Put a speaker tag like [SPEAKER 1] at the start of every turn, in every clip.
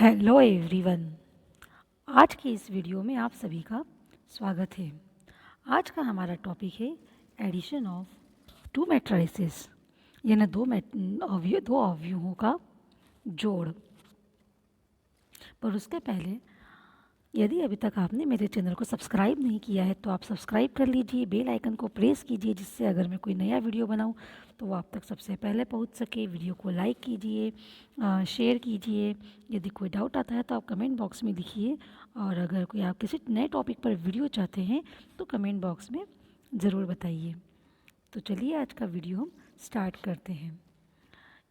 [SPEAKER 1] Hello everyone. आज की इस वीडियो में आप सभी का स्वागत है। आज का हमारा टॉपिक है एडिशन ऑफ टू मैट्रिसेस, यानी दो अवयवों का जोड़। पर उसके पहले यदि अभी तक आपने मेरे चैनल को सब्सक्राइब नहीं किया है तो आप सब्सक्राइब कर लीजिए, बेल आइकन को प्रेस कीजिए, जिससे अगर मैं कोई नया वीडियो बनाऊं तो वो आप तक सबसे पहले पहुंच सके। वीडियो को लाइक कीजिए, शेयर कीजिए। यदि कोई डाउट आता है तो आप कमेंट बॉक्स में लिखिए, और अगर कोई आप किसी नए टॉपिक पर वीडियो चाहते हैं तो कमेंट बॉक्स में ज़रूर बताइए। तो चलिए आज का वीडियो हम स्टार्ट करते हैं।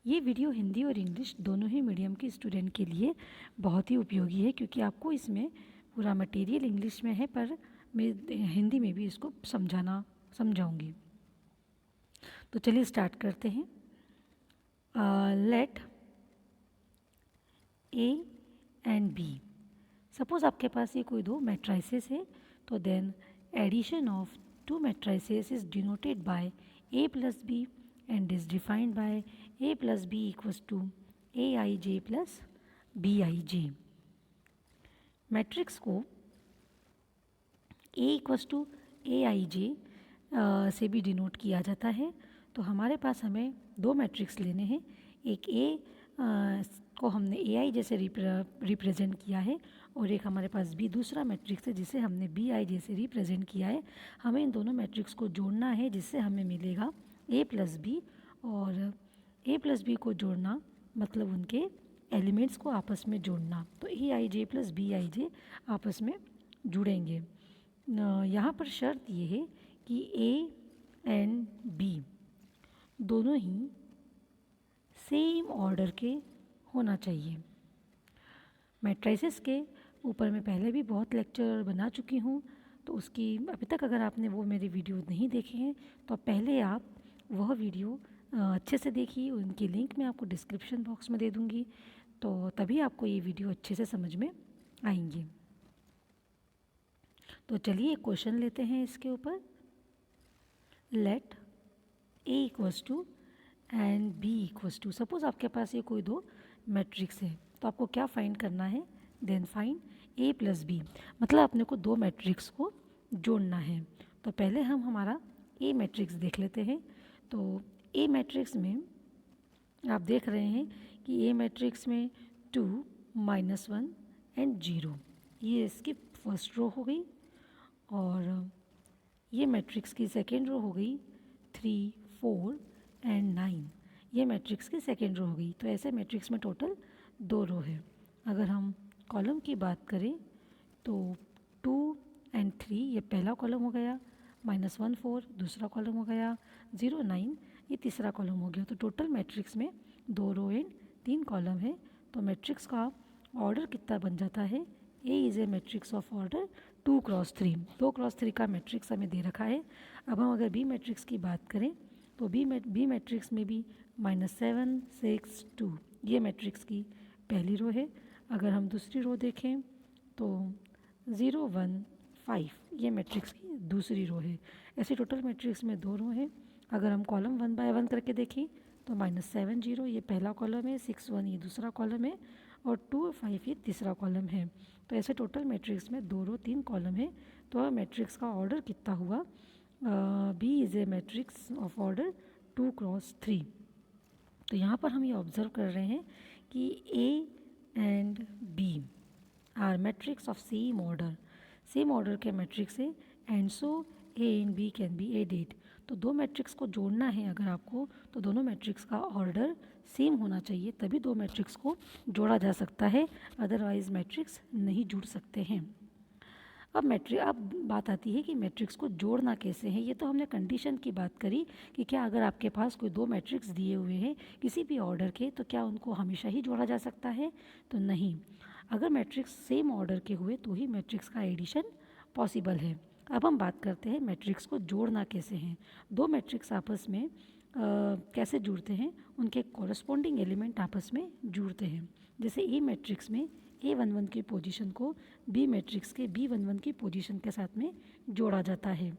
[SPEAKER 1] ये वीडियो हिंदी और इंग्लिश दोनों ही मीडियम के स्टूडेंट के लिए बहुत ही उपयोगी है, क्योंकि आपको इसमें पूरा मटेरियल इंग्लिश में है, पर मैं हिंदी में भी इसको समझाऊंगी। तो चलिए स्टार्ट करते हैं। Let A and B. Suppose आपके पास ये कोई दो मैट्राइसेस है, तो then addition of two matrices is denoted by A plus B and is defined by a plus b equals to aij plus bij। Matrix को a इक्वस टू ए आई जे से भी डिनोट किया जाता है। तो हमारे पास हमें दो मैट्रिक्स लेने हैं। एक a को हमने ए आई जैसे रिप्रेजेंट किया है, और एक हमारे पास b दूसरा मैट्रिक्स है जिसे हमने बी आई जैसे रिप्रेजेंट किया है। हमें इन दोनों मैट्रिक्स को जोड़ना है, जिससे हमें मिलेगा a प्लस बी, और a प्लस बी को जोड़ना मतलब उनके एलिमेंट्स को आपस में जोड़ना। तो ए आई जे प्लस बी आई जे आपस में जुड़ेंगे। यहाँ पर शर्त ये है कि a एंड b दोनों ही सेम ऑर्डर के होना चाहिए। मैट्रिसेस के ऊपर मैं पहले भी बहुत लेक्चर बना चुकी हूँ, तो उसकी अभी तक अगर आपने वो मेरे वीडियो नहीं देखे हैं तो पहले आप वह वीडियो अच्छे से देखिए। उनकी लिंक मैं आपको डिस्क्रिप्शन बॉक्स में दे दूँगी, तो तभी आपको ये वीडियो अच्छे से समझ में आएंगे। तो चलिए एक क्वेश्चन लेते हैं इसके ऊपर। Let A equals to and B equals to. Suppose आपके पास ये कोई दो मैट्रिक्स है, तो आपको क्या फाइंड करना है? देन फाइंड ए प्लस बी, मतलब अपने को दो मैट्रिक्स को जोड़ना है। तो पहले हम हमारा ए मैट्रिक्स देख लेते हैं। तो ए मैट्रिक्स में आप देख रहे हैं कि ए मैट्रिक्स में 2, -1 एंड 0, ये इसकी फर्स्ट रो हो गई, और ये मैट्रिक्स की सेकेंड रो हो गई 3, 4 एंड 9, ये मैट्रिक्स की सेकेंड रो हो गई। तो ऐसे मैट्रिक्स में टोटल 2 रो है। अगर हम कॉलम की बात करें तो 2 एंड 3 ये पहला कॉलम हो गया, -1 4 दूसरा कॉलम हो गया, 0 9 ये तीसरा कॉलम हो गया। तो टोटल मैट्रिक्स में 2 रो एंड 3 कॉलम है। तो मैट्रिक्स का ऑर्डर कितना बन जाता है? A is a matrix of order 2 cross 3। 2 cross 3 का मैट्रिक्स हमें दे रखा है। अब हम अगर बी मैट्रिक्स की बात करें तो बी मैट्रिक्स में भी -7 6 2 ये मैट्रिक्स की पहली रो है। अगर हम दूसरी रो देखें तो 0 1 5 ये मैट्रिक्स की दूसरी रो है। ऐसे टोटल मैट्रिक्स में 2 रो है। अगर हम कॉलम 1 बाय 1 करके देखें तो -7 0 ये पहला कॉलम है, 6 1 ये दूसरा कॉलम है, और 2 5 ये तीसरा कॉलम है। तो ऐसे टोटल मैट्रिक्स में 2 रो 3 कॉलम है। तो मैट्रिक्स का ऑर्डर कितना हुआ? B is a matrix of order 2 cross 3। तो यहाँ पर हम ये ऑब्जर्व कर रहे हैं कि A and B are matrix of same order के मैट्रिक्स है, and so A and B can be added. तो दो मैट्रिक्स को जोड़ना है अगर आपको, तो दोनों मैट्रिक्स का ऑर्डर सेम होना चाहिए, तभी दो मैट्रिक्स को जोड़ा जा सकता है, अदरवाइज मैट्रिक्स नहीं जुड़ सकते हैं। अब बात आती है कि मैट्रिक्स को जोड़ना कैसे है। ये तो हमने कंडीशन की बात करी कि क्या अगर आपके पास कोई दो मैट्रिक्स दिए हुए हैं किसी भी ऑर्डर के, तो क्या उनको हमेशा ही जोड़ा जा सकता है? तो नहीं। अगर मैट्रिक्स सेम ऑर्डर के हुए तो ही मैट्रिक्स का एडिशन पॉसिबल है। अब हम बात करते हैं मैट्रिक्स को जोड़ना कैसे हैं। दो मैट्रिक्स आपस में कैसे जुड़ते हैं? उनके कॉरस्पॉन्डिंग एलिमेंट आपस में जुड़ते हैं। जैसे ए मैट्रिक्स में A11 की पोजीशन को बी मैट्रिक्स के B11 की पोजीशन के साथ में जोड़ा जाता है।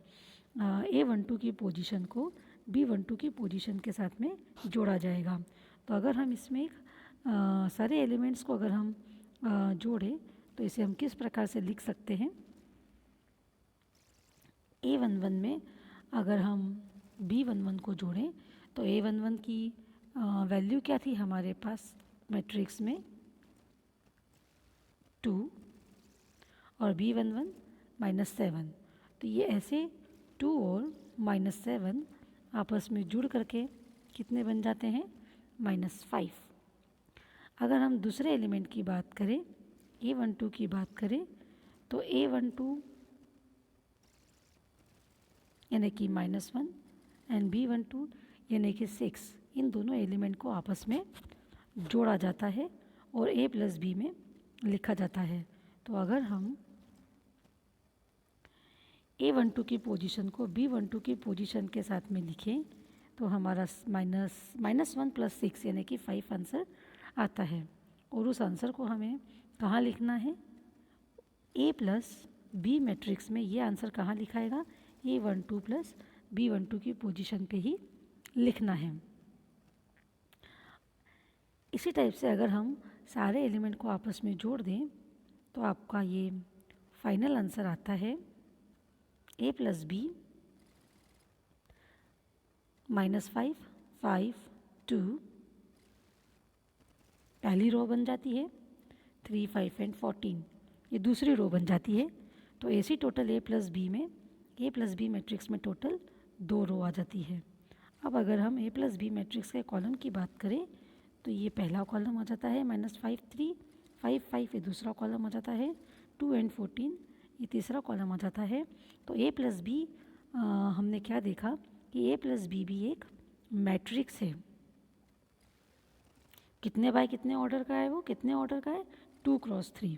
[SPEAKER 1] A12 की पोजीशन को B12 की पोजीशन के साथ में जोड़ा जाएगा। तो अगर हम इसमें सारे एलिमेंट्स को अगर हम जोड़े तो इसे हम किस प्रकार से लिख सकते हैं। A11 में अगर हम B11 को जोड़ें तो A11 की वैल्यू क्या थी हमारे पास मैट्रिक्स में 2 और B11 -7। तो ये ऐसे 2 और -7 आपस में जुड़ करके कितने बन जाते हैं -5। अगर हम दूसरे एलिमेंट की बात करें A12 की बात करें तो A12 यानी कि -1 एंड B12 यानी कि 6, इन दोनों एलिमेंट को आपस में जोड़ा जाता है और A प्लस B में लिखा जाता है। तो अगर हम A12 की पोजीशन को B12 की पोजीशन के साथ में लिखें तो हमारा -1 + 6 यानी कि 5 आंसर आता है। और उस आंसर को हमें कहाँ लिखना है, A प्लस B मैट्रिक्स में। ये आंसर कहाँ लिखाएगा, A12 प्लस B12 की पोजीशन पे ही लिखना है। इसी टाइप से अगर हम सारे एलिमेंट को आपस में जोड़ दें तो आपका ये फाइनल आंसर आता है A प्लस B -5 5 2, पहली रो बन जाती है 3 5 एंड 14, ये दूसरी रो बन जाती है। तो ऐसी टोटल A प्लस B में A प्लस B मैट्रिक्स में टोटल 2 रो आ जाती है। अब अगर हम A प्लस B मैट्रिक्स के कॉलम की बात करें तो ये पहला कॉलम आ जाता है -5 3 5 5, ये दूसरा कॉलम आ जाता है 2 एंड 14, ये तीसरा कॉलम आ जाता है। तो A प्लस B हमने क्या देखा कि A प्लस B भी एक मैट्रिक्स है। कितने बाय कितने ऑर्डर का है वो, कितने ऑर्डर का है 2 क्रॉस 3।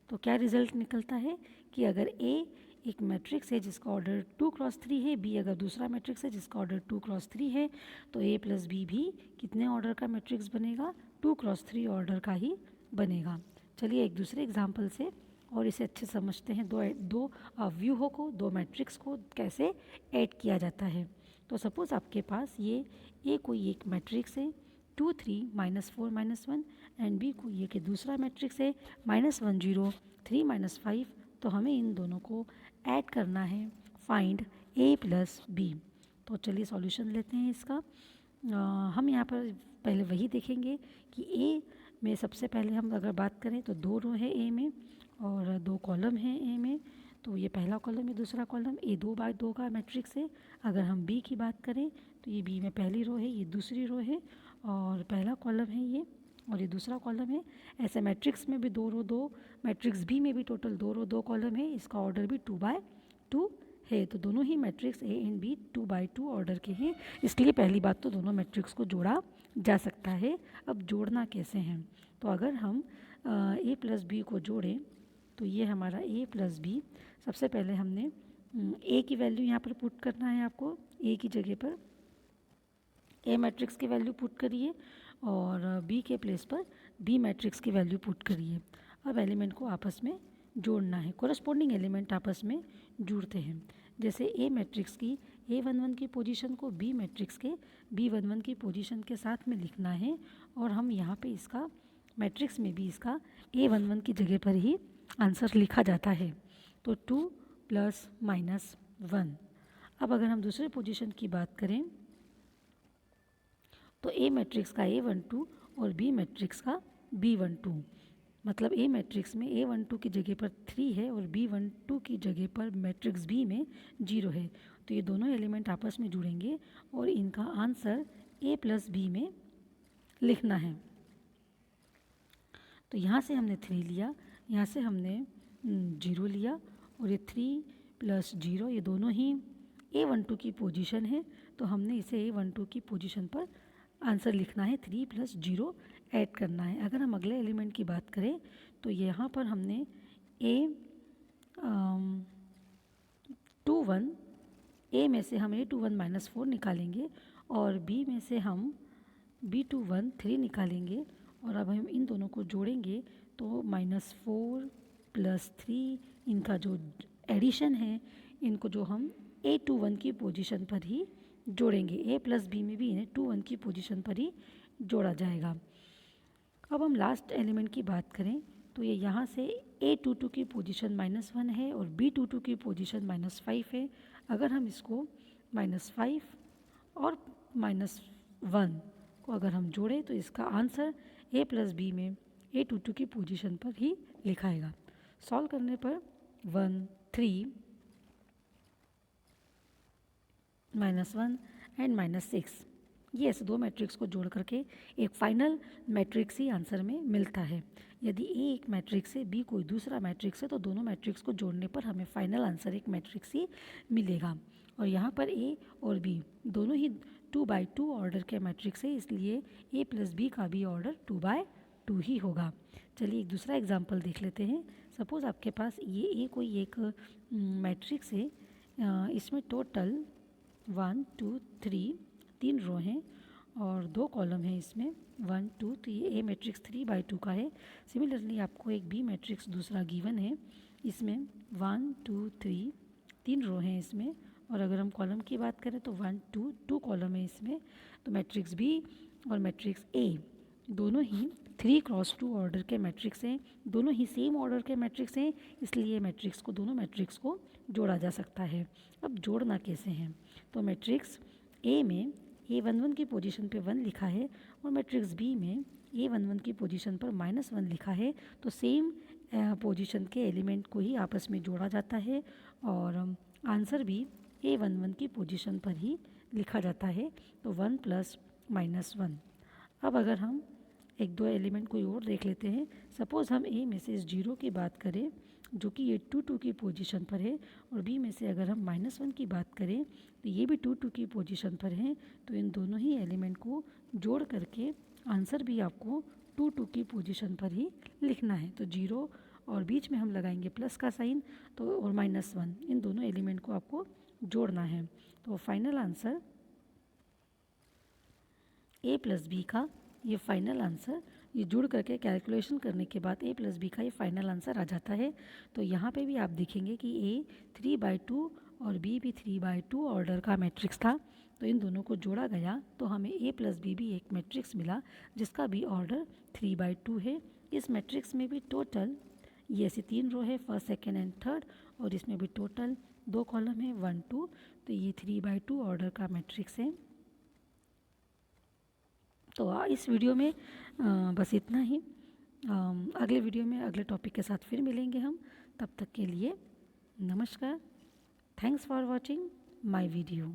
[SPEAKER 1] तो क्या रिजल्ट निकलता है कि अगर A एक मैट्रिक्स है जिसका ऑर्डर 2 क्रॉस 3 है, B अगर दूसरा मैट्रिक्स है जिसका ऑर्डर 2 क्रॉस 3 है, तो A प्लस B भी कितने ऑर्डर का मैट्रिक्स बनेगा, 2 क्रॉस 3 ऑर्डर का ही बनेगा। चलिए एक दूसरे एग्जाम्पल से और इसे अच्छे समझते हैं। दो व्यूहों को, दो मैट्रिक्स को कैसे ऐड किया जाता है। तो सपोज़ आपके पास ये कोई एक मैट्रिक्स है 2 3 -4 -1 एंड B को ये कि दूसरा मैट्रिक्स है -1 0 3 -5। तो हमें इन दोनों को ऐड करना है, फाइंड A प्लस B। तो चलिए सॉल्यूशन लेते हैं इसका। हम यहाँ पर पहले वही देखेंगे कि A में सबसे पहले हम अगर बात करें तो 2 रो है A में और 2 कॉलम हैं A में। तो ये पहला कॉलम, ये दूसरा कॉलम, A 2 बाय 2 का मैट्रिक्स है। अगर हम B की बात करें तो ये B में पहली रो है, ये दूसरी रो है और पहला कॉलम है ये और ये दूसरा कॉलम है। ऐसे मैट्रिक्स में भी 2 रो 2, मैट्रिक्स B में भी टोटल 2 रो 2 कॉलम है, इसका ऑर्डर भी 2 बाय 2 है। तो दोनों ही matrix A and B 2 by 2 order के हैं, इसलिए पहली बात तो दोनों मैट्रिक्स को जोड़ा जा सकता है। अब जोड़ना कैसे हैं, तो अगर हम A प्लस B को जोड़ें तो ये हमारा A प्लस B, सबसे पहले हमने A की वैल्यू यहाँ पर पुट करना है आपको। A की जगह पर A मैट्रिक्स की वैल्यू पुट करिए और B के प्लेस पर B मैट्रिक्स की वैल्यू पुट करिए। अब एलिमेंट को आपस में जोड़ना है, कोरस्पोंडिंग एलिमेंट आपस में जुड़ते हैं। जैसे A मैट्रिक्स की A11 की पोजीशन को B मैट्रिक्स के B11 की पोजीशन के साथ में लिखना है और हम यहाँ पे इसका मैट्रिक्स में भी इसका A11 की जगह पर ही आंसर लिखा जाता है। तो 2 + -1। अब अगर हम दूसरे पोजीशन की बात करें तो A मैट्रिक्स का A12 और B मैट्रिक्स का B12, मतलब A मैट्रिक्स में A12 की जगह पर 3 है और B12 की जगह पर मैट्रिक्स B में 0 है। तो ये दोनों एलिमेंट आपस में जुड़ेंगे और इनका आंसर A प्लस B में लिखना है। तो यहाँ से हमने 3 लिया, यहाँ से हमने 0 लिया और ये 3 + 0 ये दोनों ही A12 की पोजीशन है। तो हमने इसे A12 की पोजीशन पर आंसर लिखना है, 3 + 0 ऐड करना है। अगर हम अगले एलिमेंट की बात करें तो यहाँ पर हमने A में से हम A21 -4 निकालेंगे और B में से हम B21 3 निकालेंगे और अब हम इन दोनों को जोड़ेंगे तो -4 + 3, इनका जो एडिशन है इनको जो हम A21 की पोजीशन पर ही जोड़ेंगे। A प्लस B में भी इन्हें 21 की पोजीशन पर ही जोड़ा जाएगा। अब हम लास्ट एलिमेंट की बात करें तो ये यहाँ से A22 की पोजीशन -1 है और B22 की पोजीशन -5 है। अगर हम इसको -5 और -1 को अगर हम जोड़ें तो इसका आंसर A + B में A22 की पोजीशन पर ही लिखाएगा। सॉल्व करने पर 1 3 -1 एंड -6 ये ऐसे दो मैट्रिक्स को जोड़ करके एक फाइनल मैट्रिक्स ही आंसर में मिलता है। यदि A एक मैट्रिक्स है, B कोई दूसरा मैट्रिक्स है, तो दोनों मैट्रिक्स को जोड़ने पर हमें फाइनल आंसर एक मैट्रिक्स ही मिलेगा। और यहाँ पर A और B दोनों ही 2x2 ऑर्डर के मैट्रिक्स है, इसलिए A + B का भी ऑर्डर 2x2 ही होगा। चलिए एक दूसरा एग्जाम्पल देख लेते हैं। सपोज़ आपके पास ये कोई एक मैट्रिक्स है, इसमें टोटल 1 2 3 3 रो हैं और 2 कॉलम हैं इसमें 1 2। तो ये A मैट्रिक्स 3x2 का है। सिमिलरली आपको एक B मैट्रिक्स दूसरा गिवन है, इसमें 1 2 3 3 रो हैं इसमें, और अगर हम कॉलम की बात करें तो 1 2 2 कॉलम है इसमें। तो मैट्रिक्स B और मैट्रिक्स A दोनों ही 3x2 ऑर्डर के मैट्रिक्स हैं, दोनों ही सेम ऑर्डर के मैट्रिक्स हैं, इसलिए मैट्रिक्स को दोनों मैट्रिक्स को जोड़ा जा सकता है। अब जोड़ना कैसे हैं, तो मैट्रिक्स A में A11 की पोजीशन पे 1 लिखा है और मैट्रिक्स B में A11 की पोजीशन पर -1 लिखा है। तो सेम पोजीशन के एलिमेंट को ही आपस में जोड़ा जाता है और आंसर भी A11 की पोजीशन पर ही लिखा जाता है। तो 1 + -1। अब अगर हम एक दो एलिमेंट कोई और देख लेते हैं। सपोज़ हम A में से इस 0 की बात करें जो कि ये 2 2 की पोजीशन पर है, और B में से अगर हम -1 की बात करें तो ये भी 2 2 की पोजीशन पर है। तो इन दोनों ही एलिमेंट को जोड़ करके आंसर भी आपको 2 2 की पोजीशन पर ही लिखना है। तो 0 और बीच में हम लगाएंगे प्लस का साइन, तो और -1, इन दोनों एलिमेंट को आपको जोड़ना है। तो फाइनल आंसर A + B का ये फाइनल आंसर, ये जुड़ करके कैलकुलेशन करने के बाद A + B का ये फाइनल आंसर आ जाता है। तो यहाँ पे भी आप देखेंगे कि A 3x2 और B भी 3x2 ऑर्डर का मैट्रिक्स था। तो इन दोनों को जोड़ा गया तो हमें A + B भी एक मैट्रिक्स मिला जिसका भी ऑर्डर 3x2 है। इस मैट्रिक्स में भी टोटल ये ऐसे 3 रो है, फर्स्ट सेकेंड एंड थर्ड, और इसमें भी टोटल 2 कॉलम है 1 2। तो ये 3x2 ऑर्डर का मैट्रिक्स है। तो इस वीडियो में बस इतना ही। अगले वीडियो में अगले टॉपिक के साथ फिर मिलेंगे हम। तब तक के लिए नमस्कार। Thanks for watching my video.